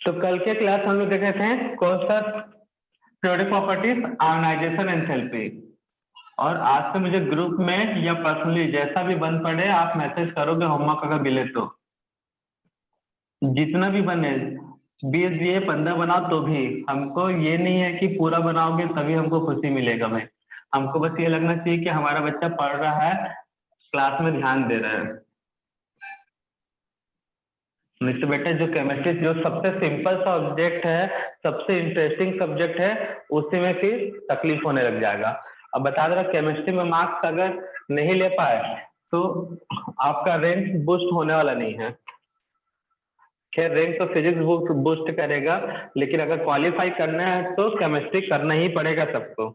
तो कल के क्लास हम लोग देखे थे कौन सा periodic प्रॉपर्टीज, आयोनाइजेशन, एंथैल्पी। और आज से मुझे ग्रुप में या पर्सनली जैसा भी बन पड़े आप मैसेज करोगे होमवर्क अगर मिले तो, जितना भी बने 20 दिए 15 बनाओ तो भी हमको ये नहीं है कि पूरा बनाओगे तभी हमको खुशी मिलेगा भाई। हमको बस ये लगना चाहिए कि हमारा बच्चा पढ़ रहा है, क्लास में ध्यान दे रहा है। नहीं तो बेटा जो केमिस्ट्री जो सबसे सिंपल सा सब्जेक्ट है, सबसे इंटरेस्टिंग सब्जेक्ट है, उसी में फिर तकलीफ होने लग जाएगा। अब बता दे रहा केमिस्ट्री में मार्क्स अगर नहीं ले पाए तो आपका रैंक बूस्ट होने वाला नहीं है। खैर रैंक तो फिजिक्स बूस्ट करेगा, लेकिन अगर क्वालिफाई करना है तो केमिस्ट्री करना ही पड़ेगा सबको।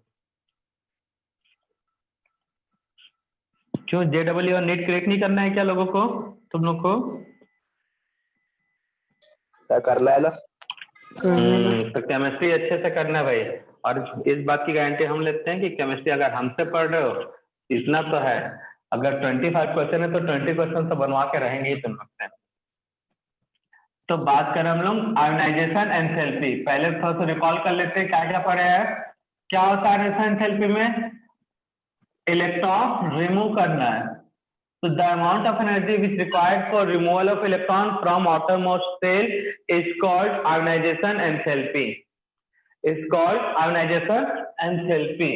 क्यों JEE और नीट क्रैक नहीं करना है क्या लोगों को, तुम लोग को? करना है ना। तो केमिस्ट्री अच्छे से करना है भाई। और इस बात की गारंटी हम लेते हैं कि केमिस्ट्री अगर हमसे पढ़ रहे हो, इतना तो है, अगर 25% है तो 20% तो बनवा के रहेंगे ही तुम लोग से। तो बात करें हम लोग आयोनाइजेशन एंथैल्पी। पहले थोड़ा सा रिकॉल कर लेते हैं क्या क्या पढ़े हैं। क्या होता है आयोनाइजेशन एंथैल्पी में? इलेक्ट्रॉन रिमूव करना है। So the amount of energy which required for removal of electron from outermost shell is called ionization enthalpy. Is called ionization enthalpy.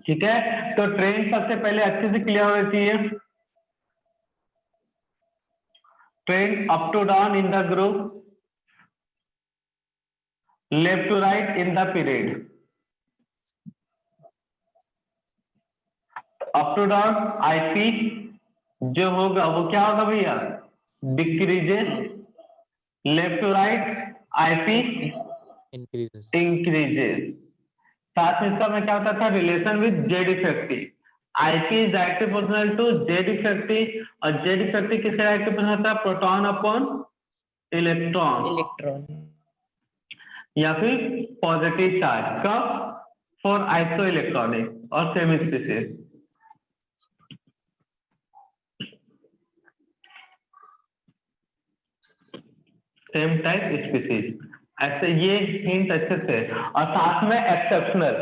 ठीक है, तो ट्रेन सबसे पहले अच्छे से क्लियर होना चाहिए। Trend up to down in the group, left to right in the period. Up to down IP जो होगा वो क्या होगा भैया? Decreases. Left to right IP increases. साथ में इसका में क्या होता था? Relation with Z effective. IP is directly proportional to Z effective, और जेड इफेक्टिव किससे डायरेक्टली प्रोपोर्शनल था? प्रोटॉन अपॉन इलेक्ट्रॉन, या फिर पॉजिटिव चार्ज। कब? फॉर आइसो इलेक्ट्रॉनिक और semi species. Same type species. ऐसे ये हिंट अच्छे से। और साथ में एक्सेप्शनल।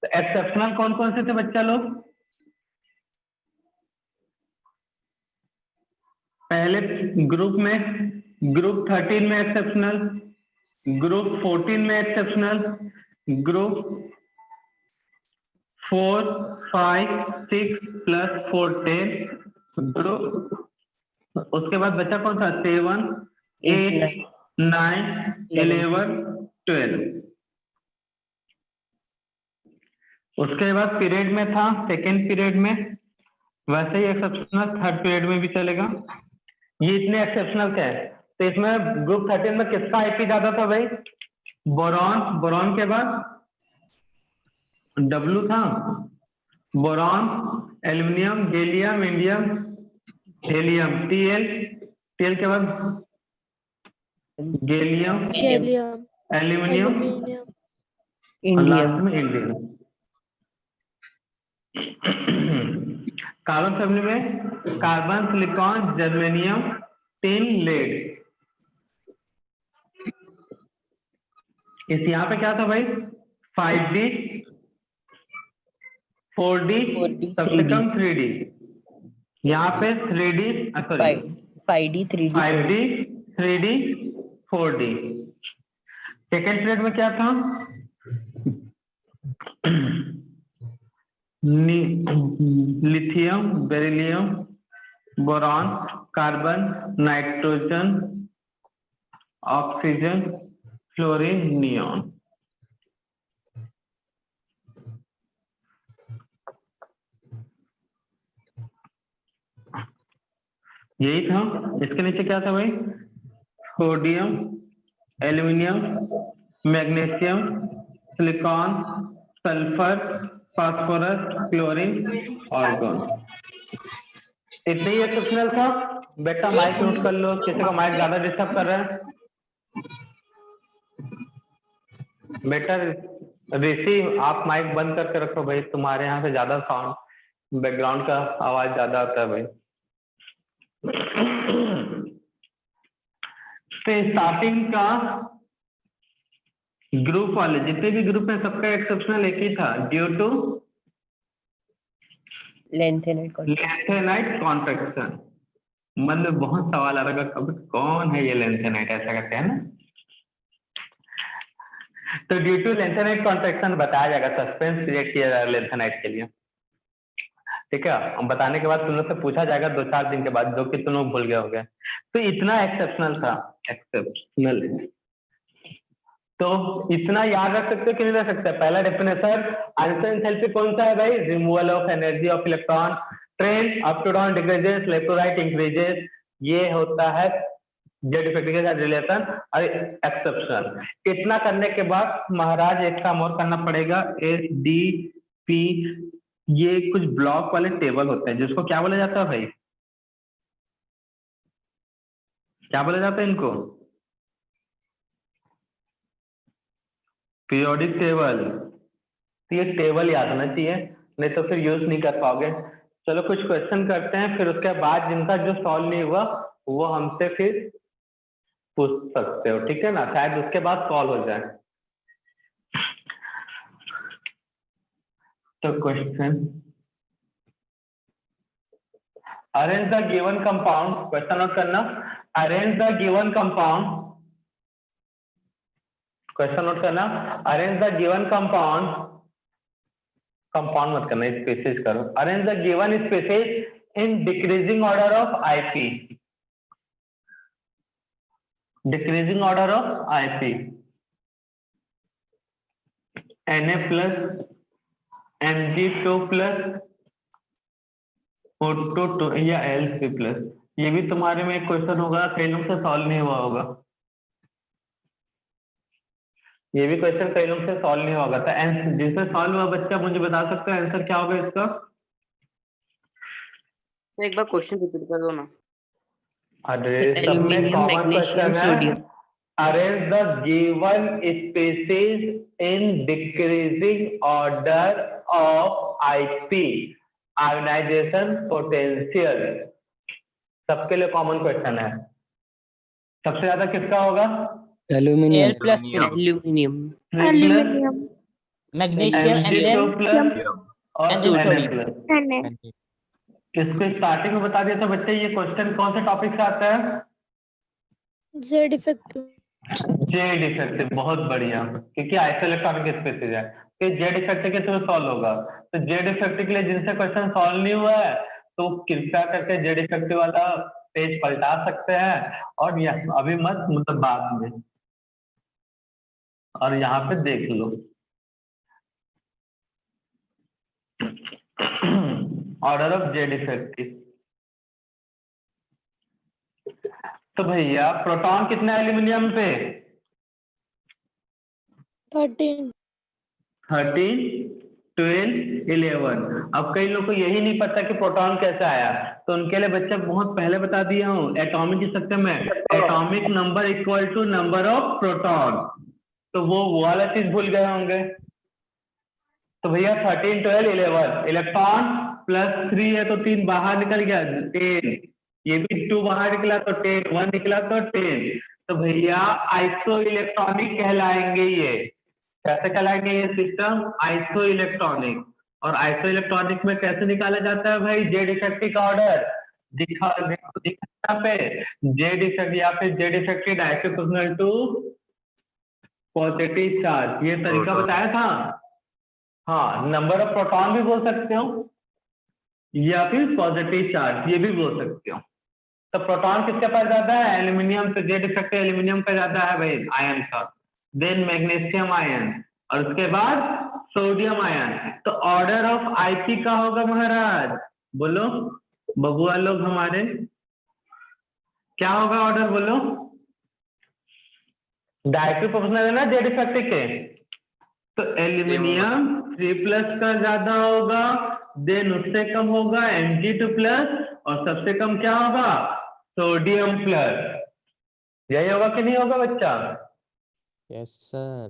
तो एक्सेप्शनल कौन कौन से थे बच्चा लोग? पहले ग्रुप में, ग्रुप 13 में एक्सेप्शनल, ग्रुप 14 में एक्सेप्शनल, ग्रुप 4, 5, 6 प्लस 4 10 ग्रुप। उसके बाद बच्चा कौन सा? 7, 8, 9, 11, 12। उसके बाद पीरियड में था, सेकेंड पीरियड में वैसे ही एक्सेप्शनल, थर्ड पीरियड में भी चलेगा। ये इतने एक्सेप्शनल क्या है? तो इसमें ग्रुप 13 में किसका आईपी ज्यादा था भाई? बोरॉन। बोरॉन के बाद डब्लू था, boron, aluminium, gallium, indium, helium, TL के बाद गैलियम, एल्यूमिनियम, लास्ट में इंडियम। कार्बन फैमिली में carbon, silicon, germanium, tin, lead. इस यहाँ पे क्या था भाई? 5D, 4D, सबसे कम 3D। यहाँ पे 3D, sorry 5D, 3D, 4D। Second period में क्या था? Lithium, beryllium, boron, carbon, nitrogen, oxygen, fluorine, neon. यही था। इसके नीचे क्या था भाई? Sodium, aluminium, magnesium, silicon, sulphur, phosphorus, chlorine, argon. इतने ही एक्सेप्शनल था। बेटा माइक नोट कर लो, किसी का माइक ज्यादा डिस्टर्ब कर रहा है। बेटा ऋषि आप माइक बंद करके रखो भाई, तुम्हारे यहाँ से ज्यादा साउंड, बैकग्राउंड का आवाज ज्यादा आता है भाई। तो स्टार्टिंग का ग्रुप वाले जितने भी ग्रुप में सबका एक्सेप्शनल एक ही था, ड्यू टू लेंथेनाइट कॉन्ट्रैक्शन। मन में बहुत सवाल आ रहा है कब कौन है ये लेंथेनाइट, ऐसा करते हैं ना। तो ड्यू टू लेंथेनाइट कॉन्ट्रैक्शन बताया जाएगा, सस्पेंस क्रिएट किया जाएगा लेंथेनाइट के लिए, ठीक है। हम बताने के बाद तुम लोग से पूछा जाएगा 2-4 दिन के बाद, जो कि तुम लोग भूल गए होगे। तो इतना एक्सेप्शनल था, एक्सेप्शनल। तो इतना याद रख सकते कि नहीं रख सकते? पहला डेफिनेशन आंसर एंथैल्पी कौन सा है भाई? Removal of energy of electron, trend up to down decreases, left to right increases. ये होता है जेड इफेक्ट के साथ रिलेशन और एक्सेप्शन। इतना करने के बाद महाराज एक काम और करना पड़ेगा, एस डी पी, ये कुछ ब्लॉक वाले टेबल होते हैं जिसको क्या बोला जाता है भाई? क्या बोला जाता है इनको? Periodic table. तो ये टेबल याद होना चाहिए, नहीं तो फिर यूज नहीं कर पाओगे। चलो कुछ क्वेश्चन करते हैं, फिर उसके बाद जिनका जो सॉल्व नहीं हुआ वो हमसे फिर पूछ सकते हो, ठीक है ना, शायद उसके बाद सॉल्व हो जाए। तो question, arrange the given compound, question note करना, arrange the given compound, question note करना, arrange the given compound, compound मत करना, स्पेसिस करो, arrange the given species in decreasing order of IP, decreasing order of IP, Na plus Mg2 plus O2 या L3 plus. ये भी तुम्हारे में एक क्वेश्चन होगा, कई लोग से सॉल्व नहीं हुआ होगा, ये भी क्वेश्चन कई लोग से सॉल्व नहीं होगा। तो आंसर जिससे सॉल्व हुआ बच्चा मुझे बता सकते हो आंसर क्या होगा इसका? एक बार क्वेश्चन रिपीट कर दो ना। अरे सब में कॉमन क्वेश्चन है, arrange the given species in decreasing order of IP, ionization potential. सबके लिए कॉमन क्वेश्चन है। सबसे ज्यादा किसका होगा? एल्यूमिनियम प्लस एल्यूमिनियम, मैग्नीशियम और and then Na+। इसको स्टार्टिंग में बता दिया था बच्चे, ये क्वेश्चन कौन से टॉपिक से आता है? Z effect. जेड इफेक्ट, बहुत बढ़िया, क्योंकि आइसोइलेक्ट्रॉनिक स्पेसिस है कि जेड इफेक्ट के थ्रू सॉल्व होगा। तो जेड इफेक्ट के लिए जिनसे क्वेश्चन सॉल्व नहीं हुआ है तो कृपया करके जेड इफेक्ट वाला पेज पलटा सकते हैं, और अभी मत, मतलब बाद में, और यहाँ पे देख लो ऑर्डर ऑफ जेड इफेक्टिव। तो भैया प्रोटॉन कितना है एल्यूमिनियम पे? 13, 12, 11। अब कई लोग को यही नहीं पता कि प्रोटॉन कैसे आया, तो उनके लिए बच्चा बहुत पहले बता दिया हूँ, एटॉमिक स्ट्रक्चर में atomic number equal to number of proton, तो वो वाला चीज भूल गए होंगे। तो भैया 13, 12, 11, इलेक्ट्रॉन +3 है तो 3 बाहर निकल गया, 10, ये भी 2 बाहर निकला तो 10, 1 निकला तो 10। तो भैया आइसो इलेक्ट्रॉनिक कहलाएंगे ये। कैसे कहलाएंगे ये सिस्टम? Iso electronic. और आइसो इलेक्ट्रॉनिक में कैसे निकाला जाता है भाई जेड इफेक्टिव का ऑर्डर? दिखा यहाँ पे जेड इफेक्ट या फिर Z effective directly proportional to positive charge, ये तरीका बताया था। हाँ, नंबर ऑफ प्रोटॉन भी बोल सकते हो या फिर पॉजिटिव चार्ज ये भी बोल सकते हो। तो प्रोटॉन किसके पास ज्यादा है? एल्यूमिनियम पे, जेड इफेक्टिव एल्यूमिनियम पे ज्यादा है भाई आयन का, देन मैग्नीशियम आयन, और उसके बाद सोडियम आयन। तो ऑर्डर ऑफ आईपी का होगा महाराज, बोलो बबुआ लोग हमारे, क्या होगा ऑर्डर बोलो? डायरेक्टली प्रोपोर्शनल है ना जेड इफेक्टिव के, तो एल्यूमिनियम 3+ का ज्यादा होगा, देन उससे कम होगा Mg2+, और सबसे कम क्या होगा? Sodium plus. यही होगा कि नहीं होगा बच्चा? Yes sir.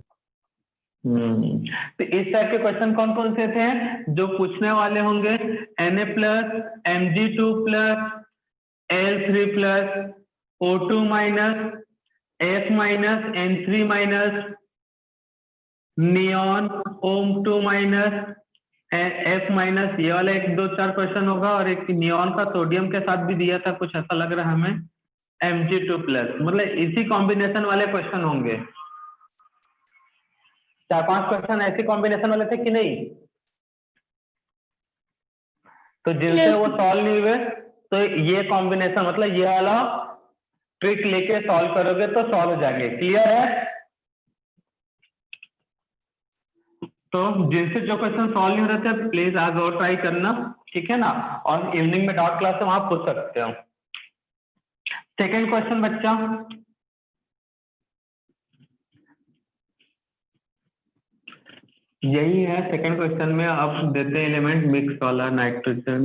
तो इस टाइप के क्वेश्चन कौन कौन से थे जो पूछने वाले होंगे? Na+, Mg2+, L3+, O2-, F minus N3 minus neon ओम 2 माइनस F माइनस, ये वाला 1 2 4 क्वेश्चन होगा, और एक नियॉन का सोडियम के साथ भी दिया था, कुछ ऐसा लग रहा है हमें, Mg2+, मतलब इसी कॉम्बिनेशन वाले क्वेश्चन होंगे। 4-5 क्वेश्चन ऐसे कॉम्बिनेशन वाले थे कि नहीं? तो जिनसे Yes. वो सॉल्व नहीं हुए, तो ये कॉम्बिनेशन मतलब ये वाला ट्रिक लेके सॉल्व करोगे तो सॉल्व हो जाएंगे। क्लियर है? तो जिनसे जो क्वेश्चन सॉल्व नहीं हो रहे थे, प्लीज आज और ट्राई करना, ठीक है ना? और इवनिंग में डाउट क्लास में आप पूछ सकते हो। सेकेंड क्वेश्चन बच्चा, यही है सेकेंड क्वेश्चन में। अब देते हैं एलिमेंट मिक्स वाला, नाइट्रोजन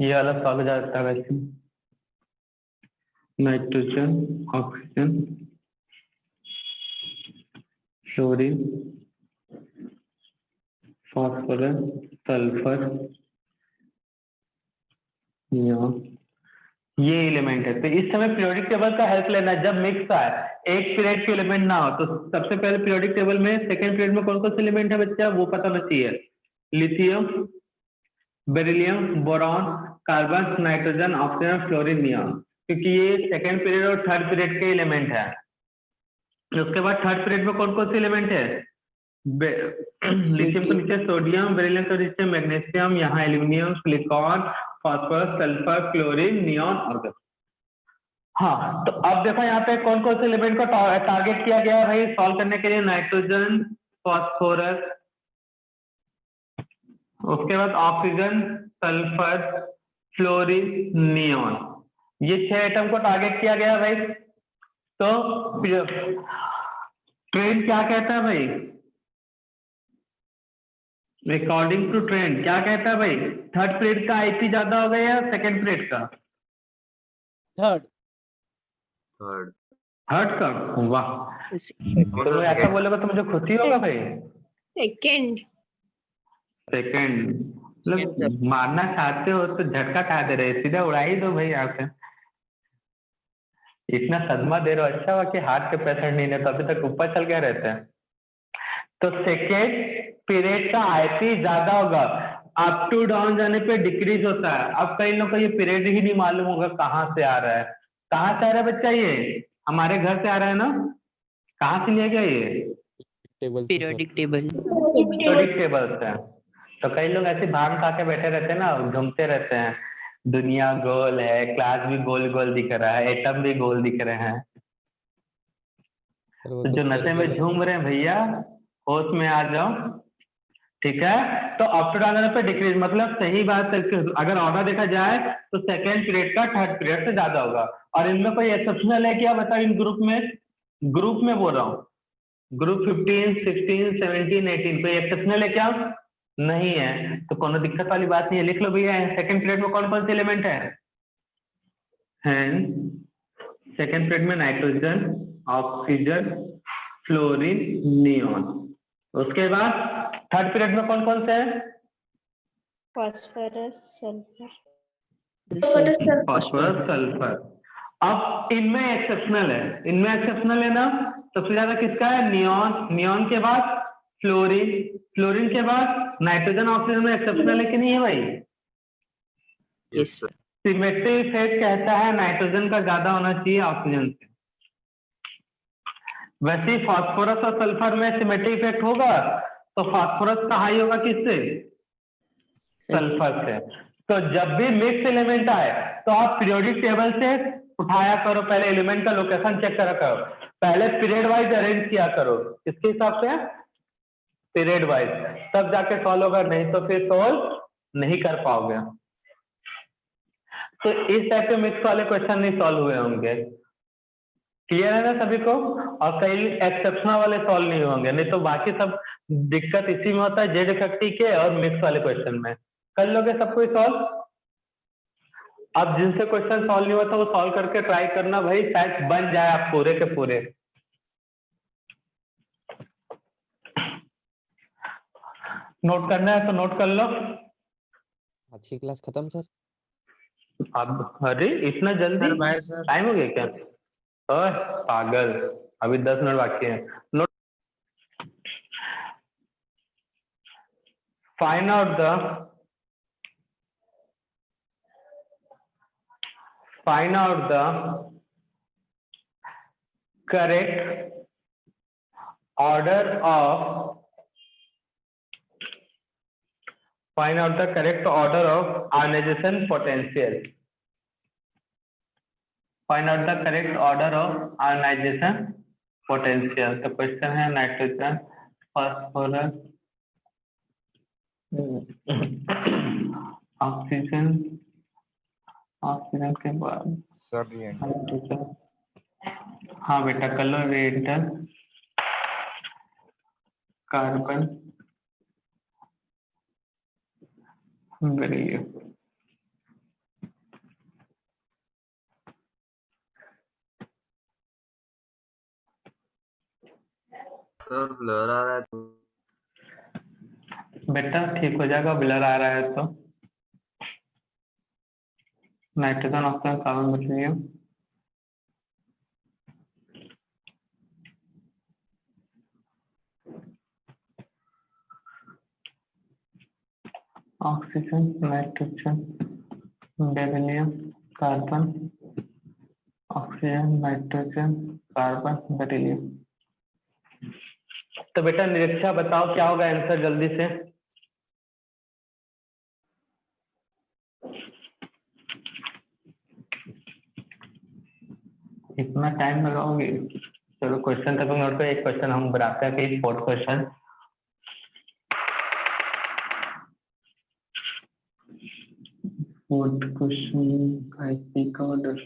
ये वाला सॉल्व हो जाता है वैसे। Nitrogen, oxygen, fluorine, phosphorus, sulphur, neon, ये एलिमेंट है। तो इस समय पीरियोडिक टेबल का हेल्प लेना है। जब मिक्स आए, एक पीरियड के एलिमेंट ना हो, तो सबसे पहले पीरियोडिक टेबल में सेकंड पीरियड में कौन कौन से एलिमेंट है बच्चा, वो पता होना चाहिए। Lithium, beryllium, boron, carbon, nitrogen, oxygen, fluorine, neon, क्योंकि ये सेकंड पीरियड और थर्ड पीरियड के एलिमेंट है। उसके बाद थर्ड पीरियड में कौन कौन से एलिमेंट है? लिथियम के नीचे सोडियम, बेरिलियम के नीचे मैग्नीशियम, यहाँ aluminium, silicon, phosphorus, sulphur, chlorine, neon, और हाँ। तो अब देखो यहाँ पे कौन कौन से एलिमेंट को टारगेट किया गया है भाई सॉल्व करने के लिए। नाइट्रोजन, फॉस्फोरस, उसके बाद ऑक्सीजन, सल्फर, फ्लोरीन, नियॉन, ये 6 आइटम को टारगेट किया गया है भाई। तो ट्रेंड क्या कहता है भाई? अकॉर्डिंग टू ट्रेंड क्या कहता है भाई? थर्ड पीरियड का आईपी ज्यादा हो गया या सेकंड पीरियड का? थर्ड। थर्ड का? वाह, तो ऐसा बोलेगा तो मुझे खुशी होगा भाई। Second. Second Yes, sir. मतलब मारना चाहते हो तो झटका खा दे रहे, सीधा उड़ा ही दो भाई यहाँ से। इतना सदमा दे रहे हो, अच्छा हुआ कि हार्ट के पेशेंट नहीं है, तो अभी तक ऊपर चल गया रहते हैं। तो सेकेंड पीरियड का आईपी ज्यादा होगा, अप टू डाउन जाने पे डिक्रीज होता है। अब कई लोगों को ये पीरियड ही नहीं मालूम होगा कहाँ से आ रहा है। कहाँ से आ रहा है बच्चा? ये हमारे घर से आ रहा है ना? कहाँ से लिया गया ये? टेबल से sir. Periodic table. Periodic table से। तो कई लोग ऐसे भान खा के बैठे रहते हैं ना, घूमते रहते हैं, दुनिया गोल है, क्लास भी गोल गोल दिख रहा है, एटम भी गोल दिख रहे हैं। सर वो तो तो जो नशे में circle है। झूम रहे हैं भैया, होश में आ जाओ, ठीक है? तो अप टू डाउन पे डिक्रीज मतलब सही बात है कि अगर ऑर्डर देखा जाए तो सेकेंड पीरियड का थर्ड पीरियड से ज्यादा होगा। और इनमें कोई एक्सेप्शनल है क्या बताओ? इन ग्रुप में बोल रहा हूँ, ग्रुप 15, 16, 17, 18 कोई एक्सेप्शनल है क्या? नहीं है, तो कोनो दिक्कत वाली बात नहीं है। लिख लो भैया, सेकंड पीरियड में कौन कौन से एलिमेंट है? सेकंड पीरियड में नाइट्रोजन, ऑक्सीजन, फ्लोरीन, नियॉन। उसके बाद थर्ड पीरियड में कौन कौन से है? Phosphorus, sulfur. Phosphorus, sulphur. अब इनमें एक्सेप्शनल है ना? सबसे ज्यादा किसका है? नियॉन। नियॉन के बाद फ्लोरीन, फ्लोरीन के बाद नाइट्रोजन, ऑक्सीजन में एक्सेप्शनल है कि नहीं है भाई? Yes, sir. सिमेट्री इफेक्ट कहता है नाइट्रोजन का ज्यादा होना चाहिए ऑक्सीजन से। वैसे ही फास्फोरस और सल्फर में सिमेट्री इफेक्ट होगा, तो फास्फोरस का हाई होगा किससे? सल्फर से। तो जब भी मिक्स एलिमेंट आए तो आप पीरियोडिक टेबल से उठाया करो, पहले एलिमेंट का लोकेशन चेक करा करो, पहले पीरियड वाइज अरेंज किया करो। किसके हिसाब से? पीरियड वाइज, तब जाके सॉल्व होगा, नहीं तो फिर सॉल्व नहीं कर पाओगे। तो इस टाइप के मिक्स वाले क्वेश्चन नहीं सॉल्व हुए होंगे। क्लियर है ना सभी को? और कई एक्सेप्शनल वाले सॉल्व नहीं होंगे, नहीं तो बाकी सब दिक्कत इसी में होता है, जेड इफेक्टिव के और मिक्स वाले क्वेश्चन में। कर लोगे सब कोई सॉल्व? अब जिनसे क्वेश्चन सॉल्व नहीं होता वो सॉल्व करके ट्राई करना भाई, शायद बन जाए आप पूरे के पूरे। नोट करना है तो नोट कर लो। आज की क्लास खत्म सर। अब अरे इतना जल्दी सर बाय सर। टाइम हो गया क्या? ओए पागल, अभी 10 मिनट बाकी है। Note, find out the correct order of find out the correct order of ionization potential. Find out the correct order of ionization potential. तो क्वेश्चन है नाइट्रोजन, फास्फोरस, ऑक्सीजन, ऑक्सीजन के बाद सर रिएक्टर हाइड्रोजन। हाँ बेटा कर लो reactor, carbon, beryllium. Sir blur आ रहा है तो बेटा ठीक हो जाएगा, ब्लर आ रहा है तो। Nitrogen, oxygen, carbon, beryllium. Oxygen, nitrogen, beryllium, carbon, oxygen, nitrogen, carbon, beryllium. तो बेटा निरीक्षा बताओ क्या होगा आंसर जल्दी से। इतना टाइम लगाओगे? चलो क्वेश्चन तक नोट पे, एक क्वेश्चन हम बनाते हैं कि fourth question. Fourth question IP का order.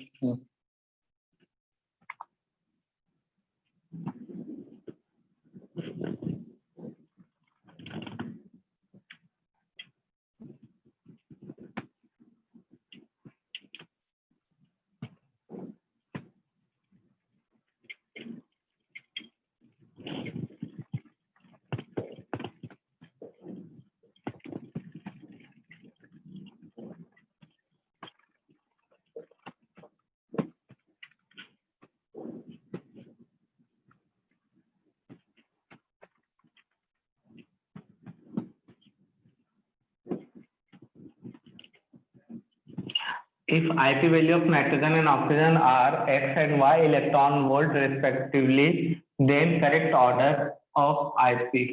If IP value of nitrogen and oxygen are X and Y electron volt respectively, then correct order of IP.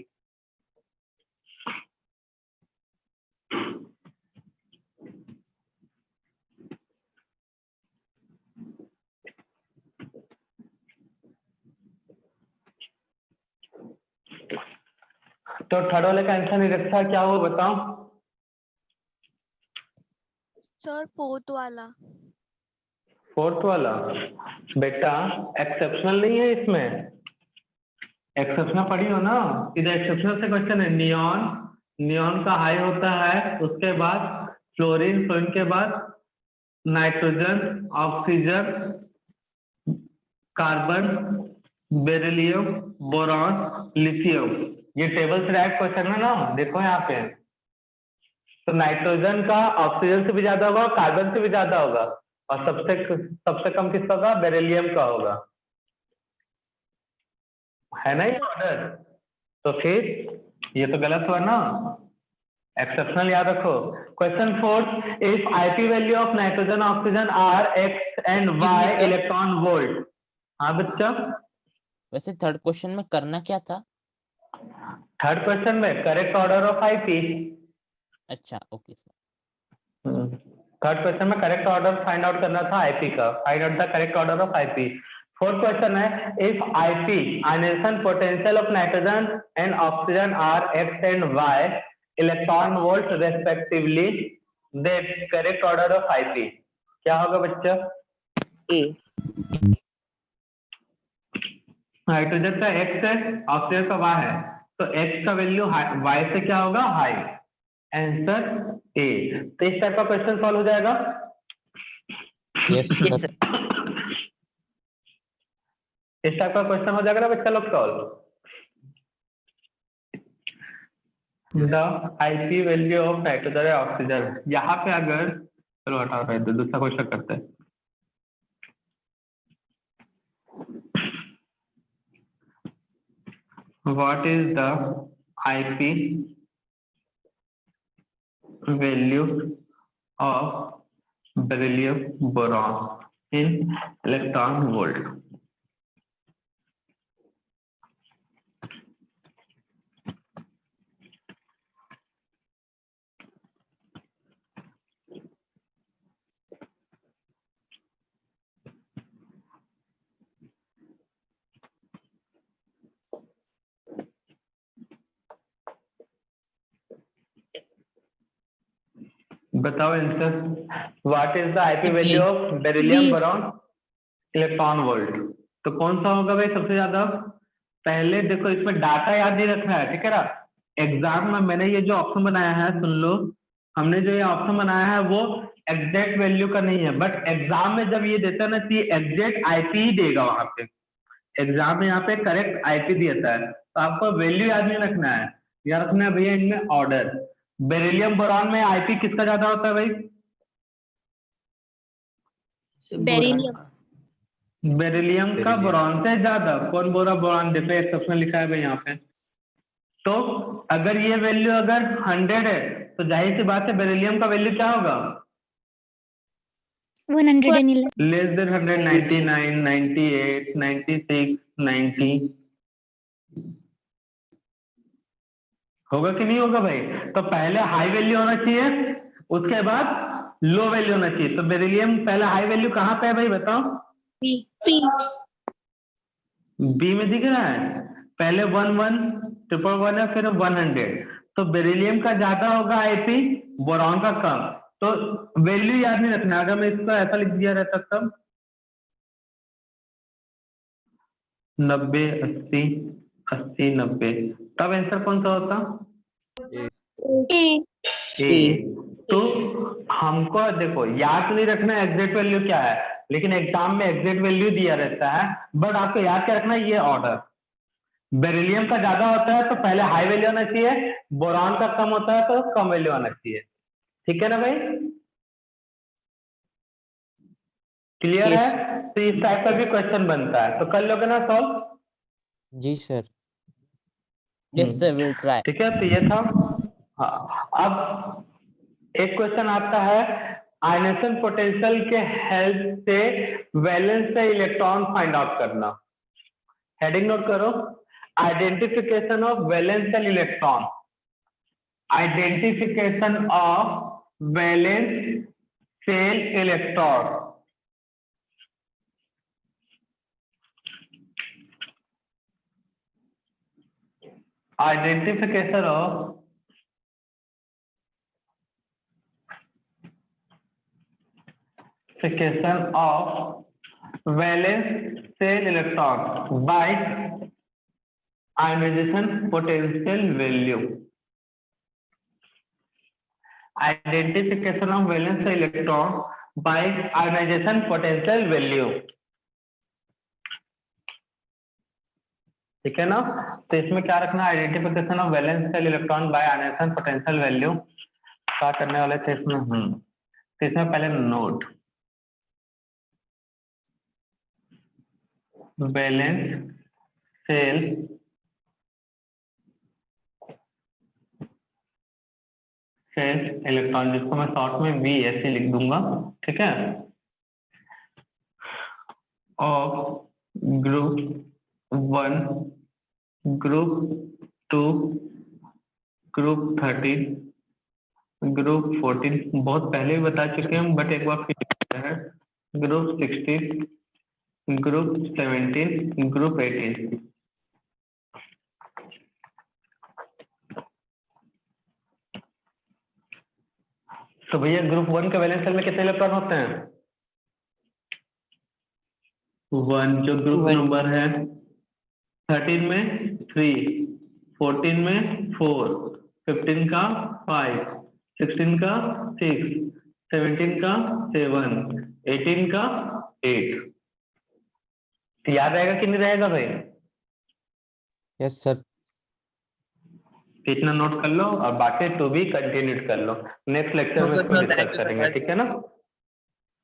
तो थर्ड वाले का आंसर निरीक्षा क्या हो बताओ? सर फोर्थ वाला। फोर्थ वाला बेटा एक्सेप्शनल नहीं है इसमें। एक्सेप्शनल पढ़ी हो ना, इधर एक्सेप्शनल से क्वेश्चन है। नियॉन, नियॉन का हाई होता है, उसके बाद फ्लोरीन, फ्लोरीन के बाद nitrogen, oxygen, carbon, beryllium, boron, lithium. ये टेबल से डायरेक्ट क्वेश्चन है ना, देखो यहाँ पे। तो नाइट्रोजन का ऑक्सीजन से भी ज्यादा होगा, कार्बन से भी ज्यादा होगा, और सबसे कम किसका होगा? बेरिलियम का होगा, है ना ये ऑर्डर। तो फिर ये तो गलत हुआ ना, एक्सेप्शनल याद रखो। Question fourth, if IP value of nitrogen oxygen are X and Y electron volt. हाँ बच्चा, वैसे थर्ड क्वेश्चन में करना क्या था? थर्ड क्वेश्चन में करेक्ट ऑर्डर ऑफ आईपी। अच्छा ओके सर। थर्ड क्वेश्चन में करेक्ट ऑर्डर फाइंड आउट करना था आईपी का, find out the correct order of IP. Fourth question है, if IP ionization potential of nitrogen and oxygen are X and Y electron volt respectively, then correct order of IP क्या होगा बच्चा? A. Nitrogen का X है, oxygen का Y है, तो X का वैल्यू वाई से क्या होगा? हाई। Answer A. तो इस टाइप का क्वेश्चन सॉल्व हो जाएगा। Yes yes sir. सर। इस टाइप का क्वेश्चन हो जाएगा ना बच्चा लोग solve. The IP value of nitrogen oxygen, यहाँ पे अगर चलो हटाओ रहे तो दूसरा क्वेश्चन करते हैं। What is the IP value of beryllium boron in electron volt? बताओ answer. What is the IP value of beryllium boron electron volt? तो कौन सा होगा भाई सबसे ज्यादा? पहले देखो इसमें डाटा याद नहीं रखना है, ठीक है ना। एग्जाम में मैंने ये जो ऑप्शन बनाया है, सुन लो, हमने जो ये ऑप्शन बनाया है वो एग्जैक्ट वैल्यू का नहीं है, बट एग्जाम में जब ये देता है ना तो ये एग्जैक्ट आईपी ही देगा। वहां पे एग्जाम में यहाँ पे करेक्ट आईपी देता है, तो आपको वैल्यू याद नहीं रखना है, याद रखना है भैया इनमें ऑर्डर। बेरिलियम बोरॉन में आईपी किसका ज्यादा होता है भाई? बेरिलियम। बेरिलियम का बेरिलियम। बोरॉन से ज्यादा। कौन बोला बोरॉन? देखो एक्सेप्शन लिखा है भाई यहाँ पे। तो अगर ये वैल्यू अगर 100 है तो जाहिर सी बात है बेरिलियम का वैल्यू क्या होगा? 111। लेस देन 100, 99, 98, 96, 90 होगा कि नहीं होगा भाई? तो पहले हाई वैल्यू होना चाहिए, उसके बाद लो वैल्यू होना चाहिए। तो बेरिलियम पहले हाई वैल्यू कहाँ पे है भाई बताओ? बी बी में दिख रहा है। पहले 1111 है, फिर 100। तो बेरिलियम का ज्यादा होगा आईपी, बोरॉन का कम। तो वैल्यू याद नहीं रखना। अगर मैं इसको ऐसा लिख दिया रहता तब 90, 80, 80, 90, तब आंसर कौन सा होता? ए। तो हमको देखो याद नहीं रखना एग्जैक्ट वैल्यू क्या है, लेकिन एग्जाम में एग्जैक्ट वैल्यू दिया रहता है, बट आपको याद क्या रखना है ये ऑर्डर। बेरिलियम का ज्यादा होता है तो पहले हाई वैल्यू होना चाहिए, बोरॉन का कम होता है तो कम वैल्यू होना चाहिए। ठीक है ना भाई? Clear Yes. है? तो इस टाइप का भी क्वेश्चन बनता है, तो कर लोगे ना सॉल्व? जी sir. Yes sir, will try. ठीक है, तो ये था। हाँ, अब एक क्वेश्चन आता है आयनेशन पोटेंशियल के हेल्प से वैलेंस से इलेक्ट्रॉन फाइंड आउट करना। हेडिंग नोट करो, identification of valence shell electron. Identification of valence shell electron. Identification of valence shell electron by ionization potential value. Identification of valence shell electron by ionization potential value. ठीक है ना? तो इसमें क्या रखना है? Identification of valence shell electron by ionization potential value. क्या करने वाले थे इसमें? तो इसमें पहले नोट वैलेंस सेल इलेक्ट्रॉन, जिसको मैं शॉर्ट में वी ऐसे लिख दूंगा, ठीक है, of group 1, group 2, group 13, group 14, बहुत पहले भी बता चुके हैं बट एक बार फिर है, ग्रुप 16, ग्रुप 17, ग्रुप 18। तो भैया ग्रुप 1 के वैलेंस सेल में कितने इलेक्ट्रॉन होते हैं? 1 जो ग्रुप नंबर है, 13 में 3, 14 में 4, 15 का 5, 16 का 6, 17 का 7, 18 का 8। तो याद रहेगा कि नहीं रहेगा भाई? Yes sir. इतना नोट कर लो और बाकी टू भी कंटिन्यू कर लो, नेक्स्ट लेक्चर में इसको डिस्कस करेंगे। ठीक है ना?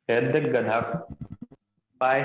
देख गधा पाए